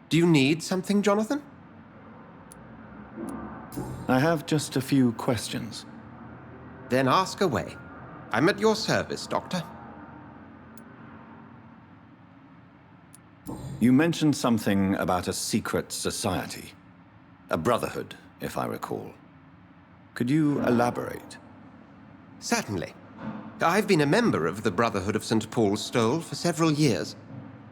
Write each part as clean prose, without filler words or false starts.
Do you need something, Jonathan? I have just a few questions. Then ask away. I'm at your service, Doctor. You mentioned something about a secret society. A brotherhood, if I recall. Could you elaborate? Certainly. I've been a member of the Brotherhood of St. Paul's Stole for several years.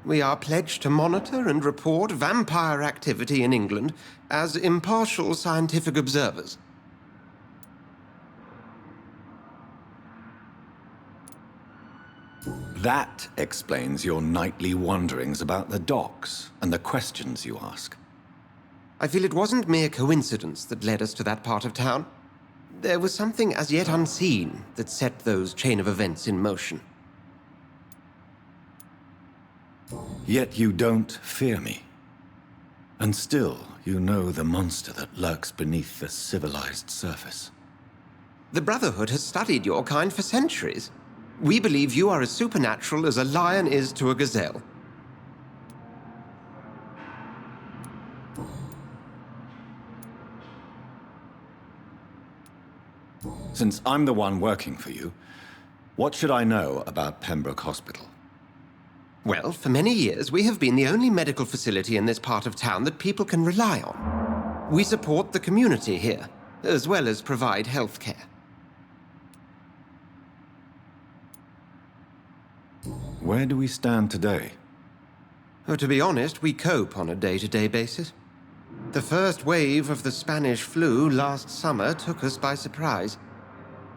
We are pledged to monitor and report vampire activity in England as impartial scientific observers. That explains your nightly wanderings about the docks and the questions you ask. I feel it wasn't mere coincidence that led us to that part of town. There was something as yet unseen that set those chain of events in motion. Yet you don't fear me. And still, you know the monster that lurks beneath the civilized surface. The Brotherhood has studied your kind for centuries. We believe you are as supernatural as a lion is to a gazelle. Since I'm the one working for you, what should I know about Pembroke Hospital? Well, for many years, we have been the only medical facility in this part of town that people can rely on. We support the community here, as well as provide health care. Where do we stand today? Oh, to be honest, we cope on a day-to-day basis. The first wave of the Spanish flu last summer took us by surprise.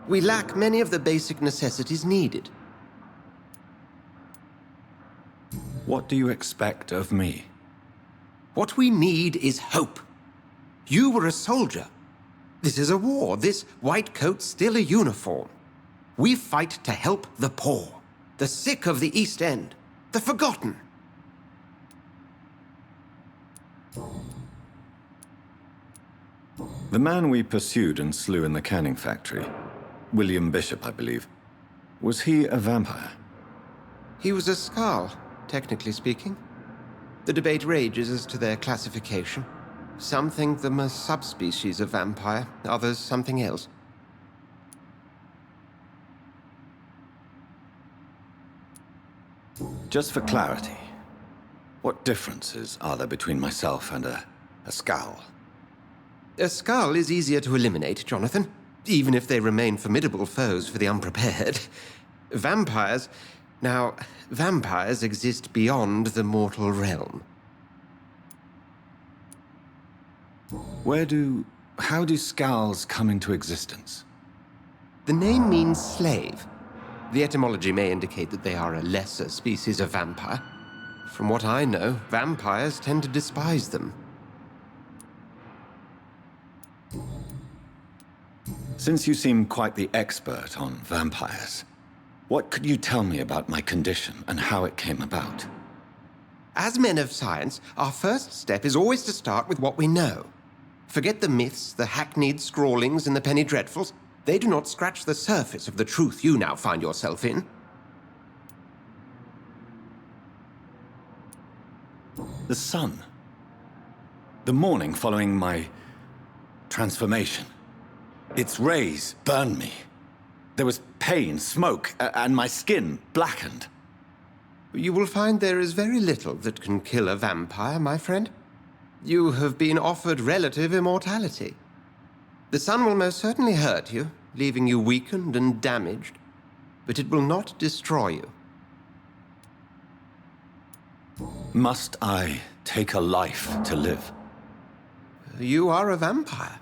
We lack many of the basic necessities needed. What do you expect of me? What we need is hope. You were a soldier. This is a war. This white coat's still a uniform. We fight to help the poor, the sick of the East End, the forgotten. The man we pursued and slew in the canning factory, William Bishop, I believe, was he a vampire? He was a Skald, technically speaking. The debate rages as to their classification. Some think them a subspecies of vampire, others something else. Just for clarity, what differences are there between myself and a Skald? A Skald is easier to eliminate, Jonathan, even if they remain formidable foes for the unprepared. Vampires... Now, vampires exist beyond the mortal realm. How do Skalds come into existence? The name means slave. The etymology may indicate that they are a lesser species of vampire. From what I know, vampires tend to despise them. Since you seem quite the expert on vampires, what could you tell me about my condition and how it came about? As men of science, our first step is always to start with what we know. Forget the myths, the hackneyed scrawlings, and the penny dreadfuls. They do not scratch the surface of the truth you now find yourself in. The sun. The morning following my transformation. Its rays burned me. There was pain, smoke, and my skin blackened. You will find there is very little that can kill a vampire, my friend. You have been offered relative immortality. The sun will most certainly hurt you, leaving you weakened and damaged, but it will not destroy you. Must I take a life to live? You are a vampire.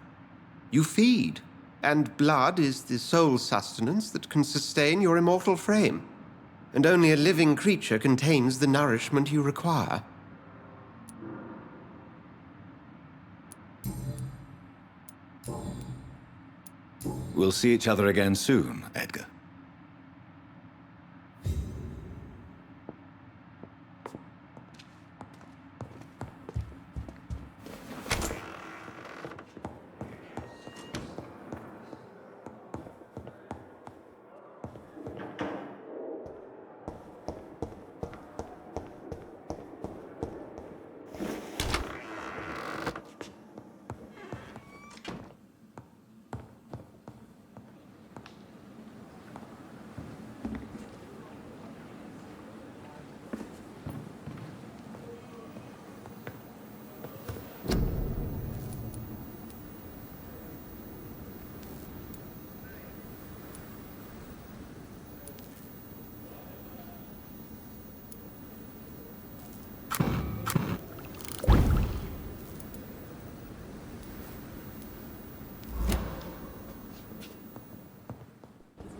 You feed, and blood is the sole sustenance that can sustain your immortal frame. And only a living creature contains the nourishment you require. we'll see each other again soon, Edgar.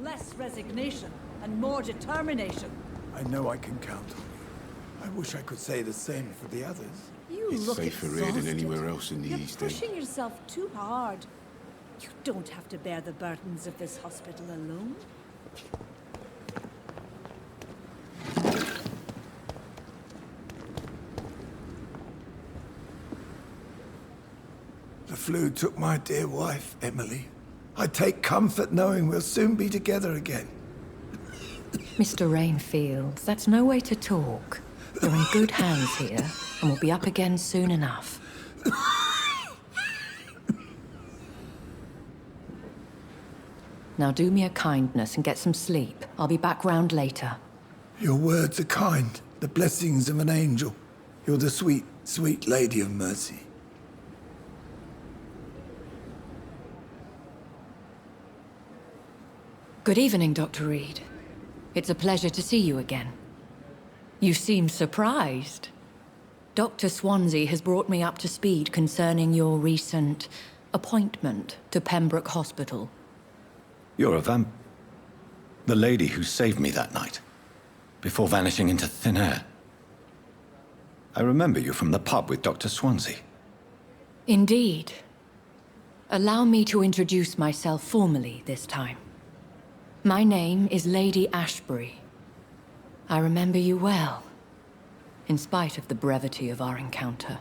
Less resignation and more determination. I know I can count on you. I wish I could say the same for the others. You It's look safer here exhausted. than anywhere else in the You're East End. pushing yourself too hard. You don't have to bear the burdens of this hospital alone. The flu took my dear wife, Emily. I take comfort knowing we'll soon be together again. Mr. Rainfield, that's no way to talk. You're in good hands here, and we'll be up again soon enough. Now do me a kindness and get some sleep. I'll be back round later. Your words are kind, the blessings of an angel. You're the sweet, sweet Lady of Mercy. Good evening, Dr. Reid. It's a pleasure to see you again. You seem surprised. Dr. Swansea has brought me up to speed concerning your recent appointment to Pembroke Hospital. You're a the lady who saved me that night, before vanishing into thin air. I remember you from the pub with Dr. Swansea. Indeed. Allow me to introduce myself formally this time. My name is Lady Ashbury. I remember you well, in spite of the brevity of our encounter.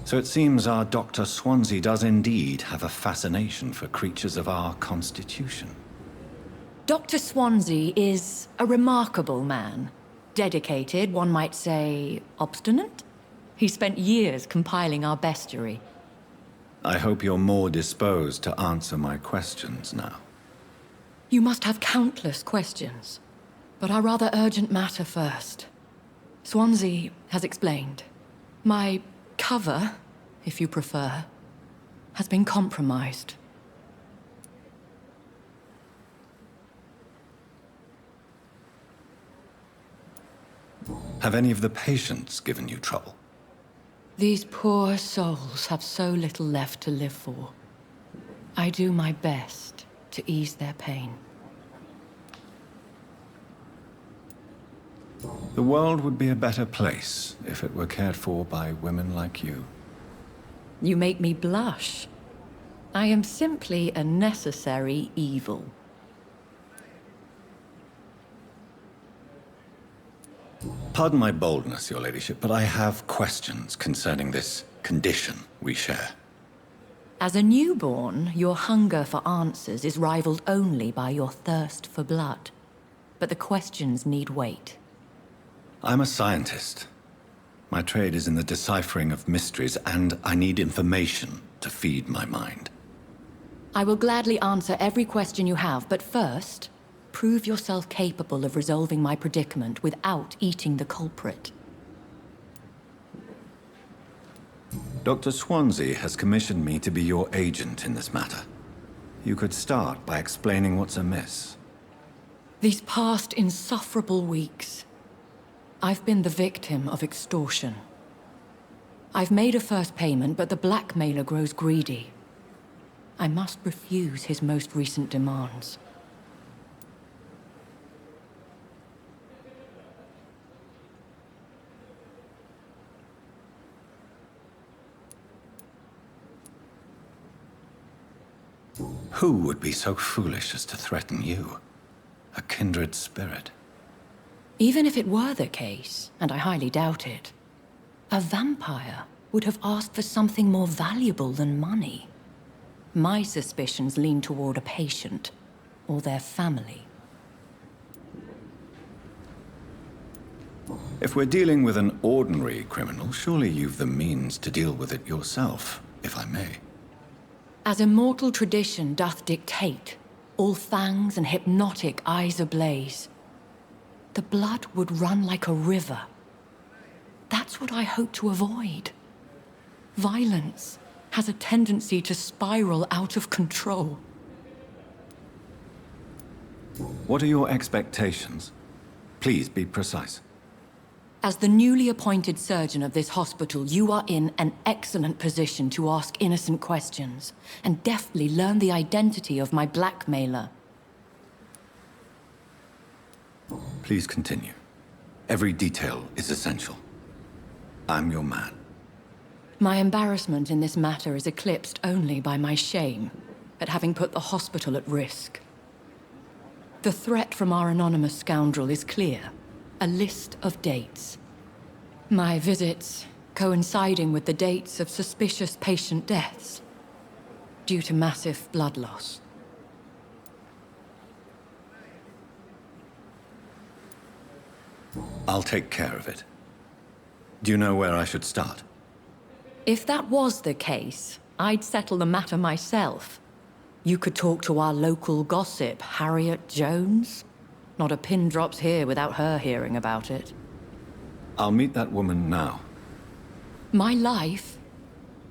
So it seems our Dr. Swansea does indeed have a fascination for creatures of our constitution. Dr. Swansea is a remarkable man. Dedicated, one might say, obstinate? He spent years compiling our bestiary. I hope you're more disposed to answer my questions now. You must have countless questions, but our rather urgent matter first. Swansea has explained. My cover, if you prefer, has been compromised. Have any of the patients given you trouble? These poor souls have so little left to live for. I do my best to ease their pain. The world would be a better place if it were cared for by women like you. You make me blush. I am simply a necessary evil. Pardon my boldness, your ladyship, but I have questions concerning this condition we share. As a newborn, your hunger for answers is rivaled only by your thirst for blood. But the questions need wait. I'm a scientist. My trade is in the deciphering of mysteries, and I need information to feed my mind. I will gladly answer every question you have, but first, prove yourself capable of resolving my predicament without eating the culprit. Dr. Swansea has commissioned me to be your agent in this matter. You could start by explaining what's amiss. These past insufferable weeks, I've been the victim of extortion. I've made a first payment, but the blackmailer grows greedy. I must refuse his most recent demands. Who would be so foolish as to threaten you? A kindred spirit. Even if it were the case, and I highly doubt it, a vampire would have asked for something more valuable than money. My suspicions lean toward a patient, or their family. If we're dealing with an ordinary criminal, surely you've the means to deal with it yourself, if I may. As immortal tradition doth dictate, all fangs and hypnotic eyes ablaze, the blood would run like a river. That's what I hope to avoid. Violence has a tendency to spiral out of control. What are your expectations? Please be precise. As the newly appointed surgeon of this hospital, you are in an excellent position to ask innocent questions and deftly learn the identity of my blackmailer. Please continue. Every detail is essential. I'm your man. My embarrassment in this matter is eclipsed only by my shame at having put the hospital at risk. The threat from our anonymous scoundrel is clear. A list of dates. My visits coinciding with the dates of suspicious patient deaths due to massive blood loss. I'll take care of it. Do you know where I should start? If that was the case, I'd settle the matter myself. You could talk to our local gossip, Harriet Jones. Not a pin drops here without her hearing about it. I'll meet that woman now. My life,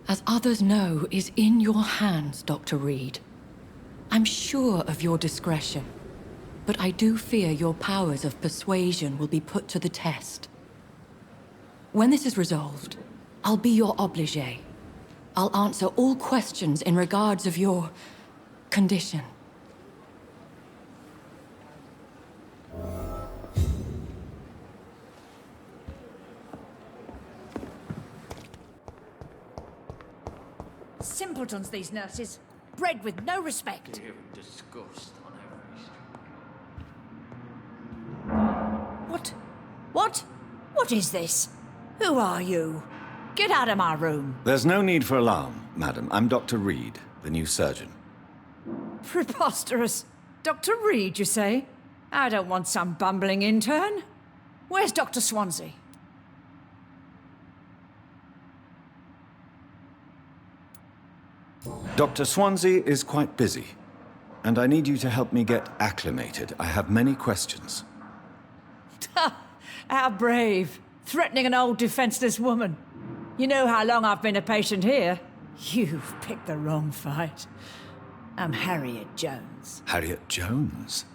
as others know, is in your hands, Dr. Reid. I'm sure of your discretion, but I do fear your powers of persuasion will be put to the test. When this is resolved, I'll be your obligé. I'll answer all questions in regards of your condition. Simpletons, these nurses. Bred with no respect. Disgust on every street. What is this? Who are you? Get out of my room. There's no need for alarm, madam. I'm Dr. Reid, the new surgeon. Preposterous. Dr. Reid, you say? I don't want some bumbling intern. Where's Dr. Swansea? Dr. Swansea is quite busy, and I need you to help me get acclimated. I have many questions. How brave. Threatening an old defenseless woman. You know how long I've been a patient here? You've picked the wrong fight. I'm Harriet Jones. Harriet Jones?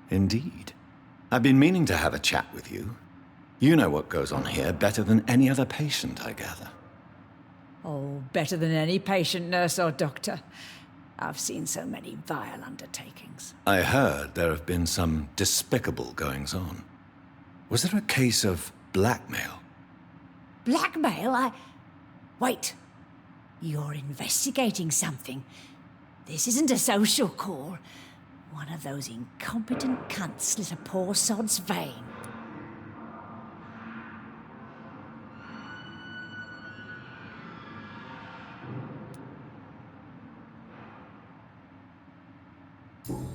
Indeed. I've been meaning to have a chat with you. You know what goes on here better than any other patient, I gather. Oh, better than any patient, nurse or doctor. I've seen so many vile undertakings. I heard there have been some despicable goings-on. Was there a case of blackmail? Blackmail? Wait. You're investigating something. This isn't a social call. One of those incompetent cunts slit a poor sod's vein.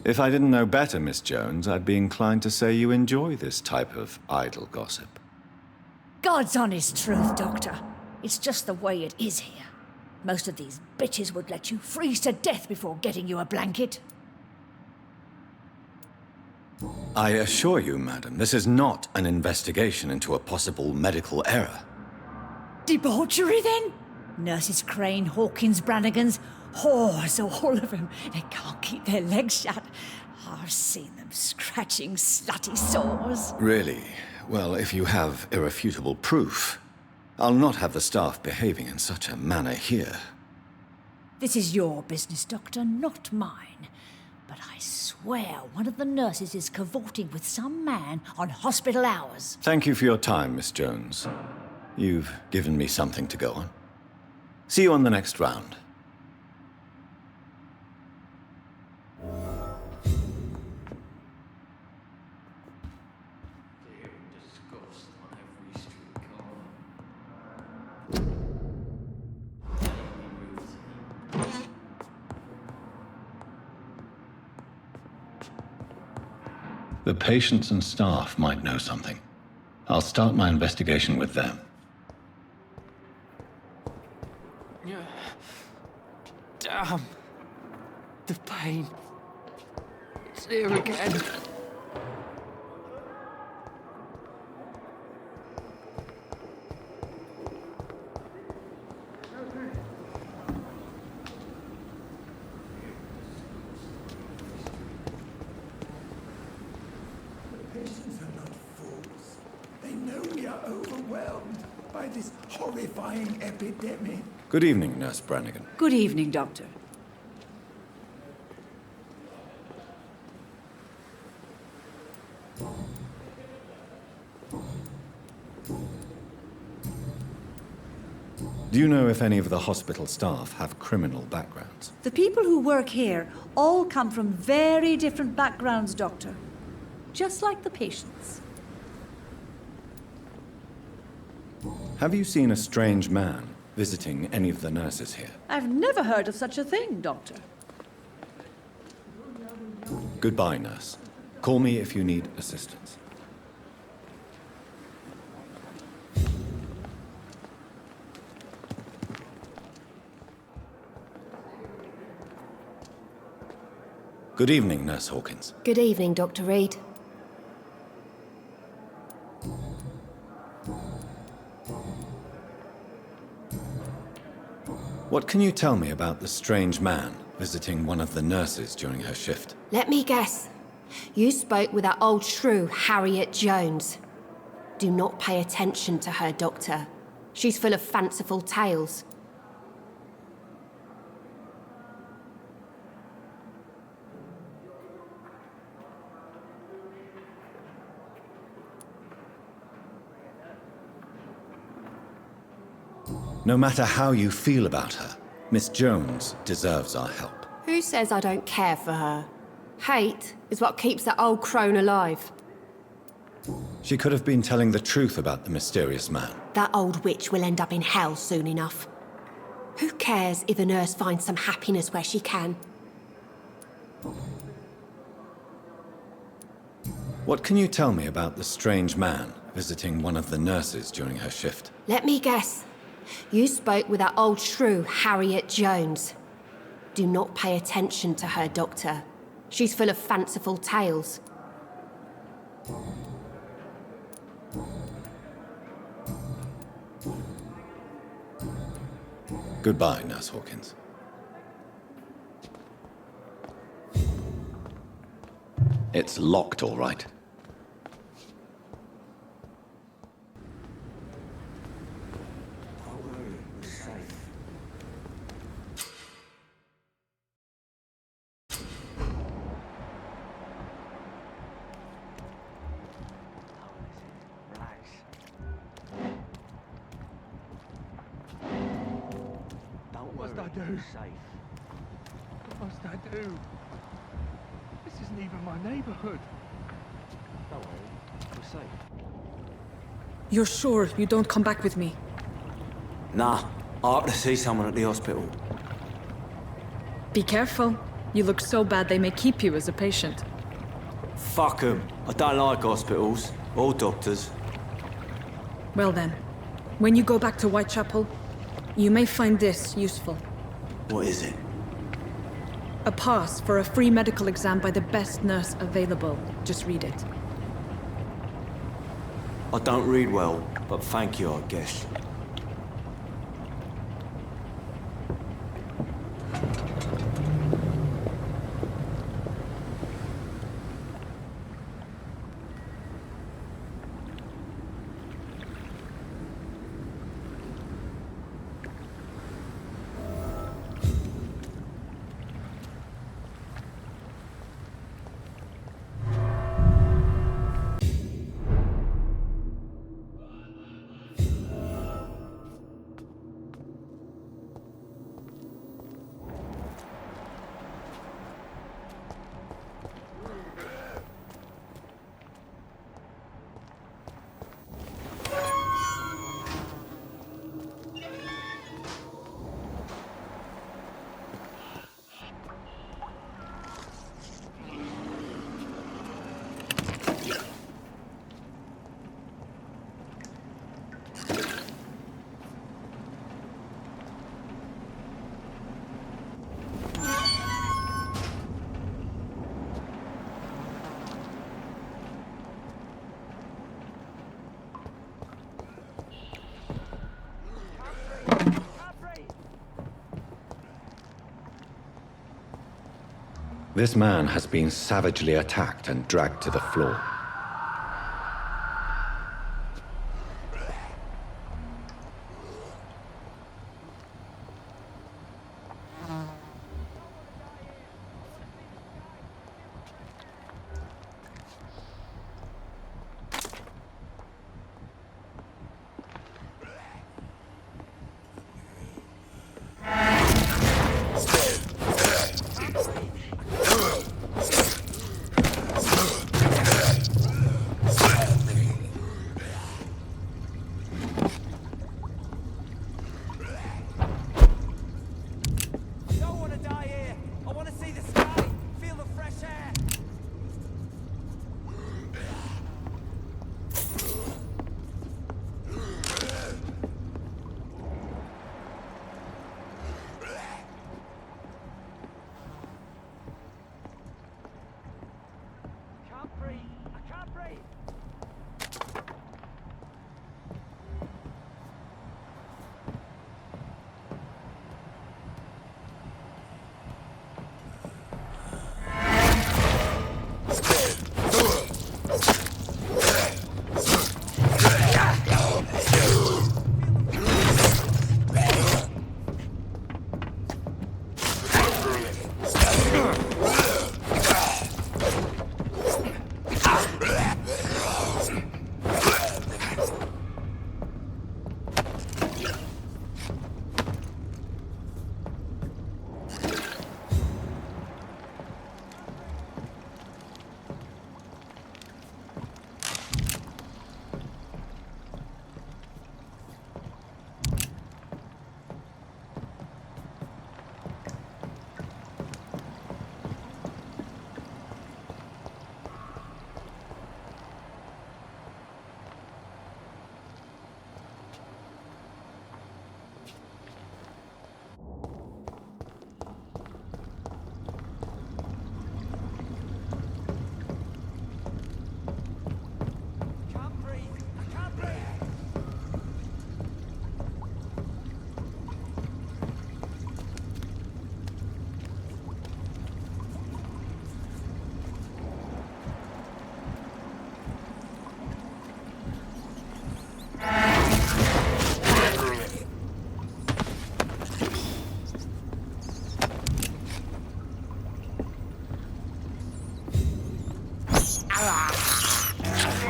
If I didn't know better, Miss Jones, I'd be inclined to say you enjoy this type of idle gossip. God's honest truth, Doctor. It's just the way it is here. Most of these bitches would let you freeze to death before getting you a blanket. I assure you, madam, this is not an investigation into a possible medical error. Debauchery, then? Nurses Crane, Hawkins, Brannigans, whores, all of them. They can't keep their legs shut. I've seen them scratching slutty sores. Really? Well, if you have irrefutable proof, I'll not have the staff behaving in such a manner here. This is your business, Doctor, not mine. But I swear one of the nurses is cavorting with some man on hospital hours. Thank you for your time, Miss Jones. You've given me something to go on. See you on the next round. The patients and staff might know something. I'll start my investigation with them. Damn. The pain. It's here again. Patients are not fools. They know we are overwhelmed by this horrifying epidemic. Good evening, Nurse Brannigan. Good evening, Doctor. Do you know if any of the hospital staff have criminal backgrounds? The people who work here all come from very different backgrounds, Doctor. Just like the patients. Have you seen a strange man visiting any of the nurses here? I've never heard of such a thing, Doctor. Goodbye, nurse. Call me if you need assistance. Good evening, Nurse Hawkins. Good evening, Dr. Reid. What can you tell me about the strange man visiting one of the nurses during her shift? Let me guess. You spoke with that old shrew, Harriet Jones. Do not pay attention to her, Doctor. She's full of fanciful tales. No matter how you feel about her, Miss Jones deserves our help. Who says I don't care for her? Hate is what keeps that old crone alive. She could have been telling the truth about the mysterious man. That old witch will end up in hell soon enough. Who cares if a nurse finds some happiness where she can? What can you tell me about the strange man visiting one of the nurses during her shift? Let me guess. You spoke with that old shrew, Harriet Jones. Do not pay attention to her, Doctor. She's full of fanciful tales. Goodbye, Nurse Hawkins. It's locked, all right. What must I do? This isn't even my neighborhood. Don't worry, we're safe. You're sure you don't come back with me? Nah, I have to see someone at the hospital. Be careful. You look so bad they may keep you as a patient. Fuck 'em. I don't like hospitals or doctors. Well then, when you go back to Whitechapel, you may find this useful. What is it? A pass for a free medical exam by the best nurse available. Just read it. I don't read well, but thank you, I guess. This man has been savagely attacked and dragged to the floor.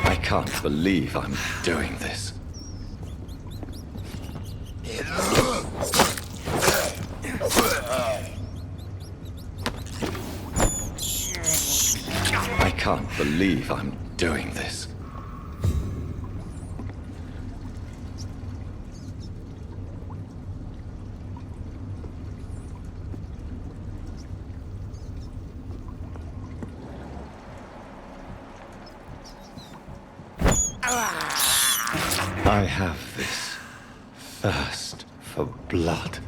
I can't believe I'm doing this. I can't believe I'm doing this. I have this thirst for blood.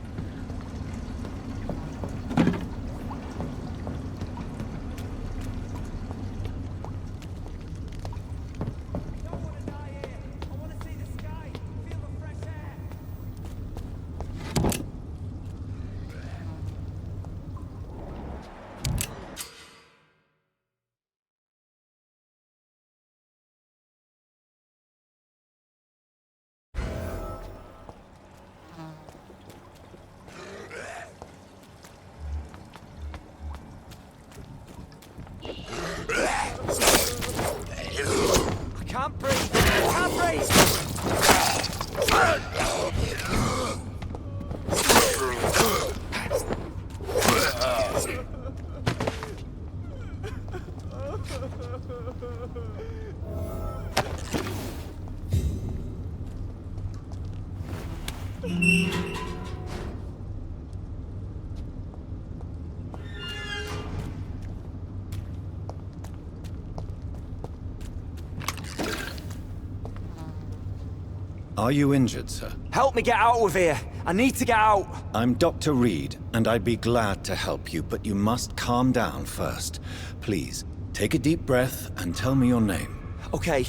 Are you injured, sir? Help me get out of here! I need to get out! I'm Dr. Reid, and I'd be glad to help you, but you must calm down first. Please, take a deep breath and tell me your name. Okay.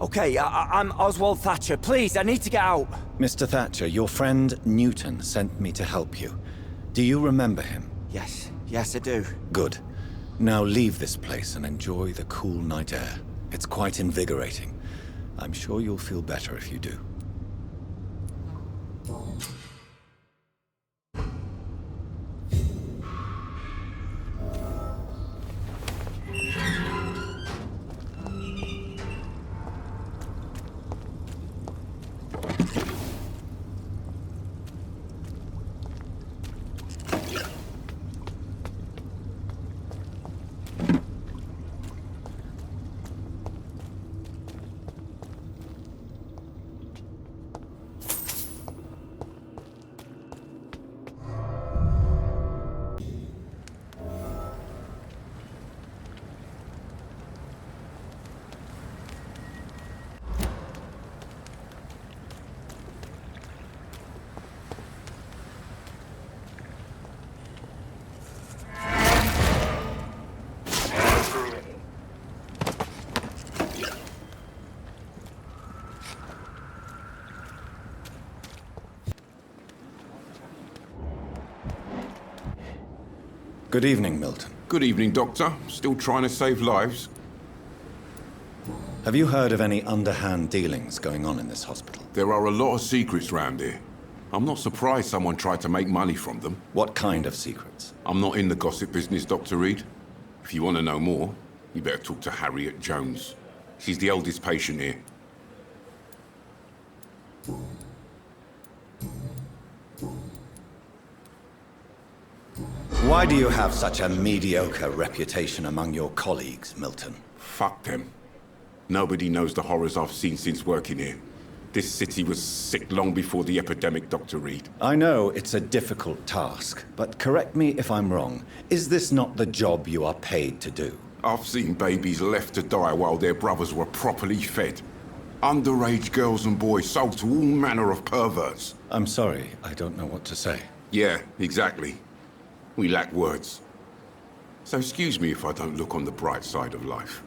I'm Oswald Thatcher. Please, I need to get out! Mr. Thatcher, your friend Newton sent me to help you. Do you remember him? Yes, I do. Good. Now leave this place and enjoy the cool night air. It's quite invigorating. I'm sure you'll feel better if you do. Good evening, Milton. Good evening, Doctor. Still trying to save lives? Have you heard of any underhand dealings going on in this hospital? There are a lot of secrets round here. I'm not surprised someone tried to make money from them. What kind of secrets? I'm not in the gossip business, Dr. Reid. If you want to know more, you better talk to Harriet Jones. She's the oldest patient here. Why do you have such a mediocre reputation among your colleagues, Milton? Fuck them. Nobody knows the horrors I've seen since working here. This city was sick long before the epidemic, Dr. Reid. I know it's a difficult task, but correct me if I'm wrong. Is this not the job you are paid to do? I've seen babies left to die while their brothers were properly fed. Underage girls and boys sold to all manner of perverts. I'm sorry, I don't know what to say. Yeah, exactly. We lack words. So excuse me if I don't look on the bright side of life.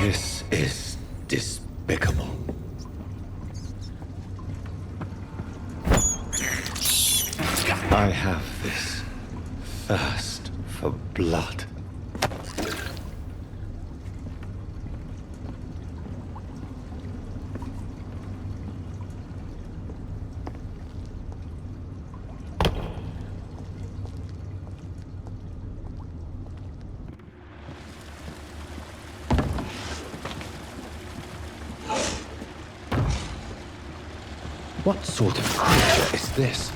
This is despicable. I have this thirst for blood. What sort of creature is this?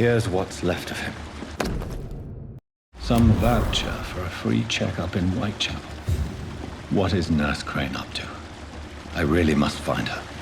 Here's what's left of him. Some voucher for a free checkup in Whitechapel. What is Nurse Crane up to? I really must find her.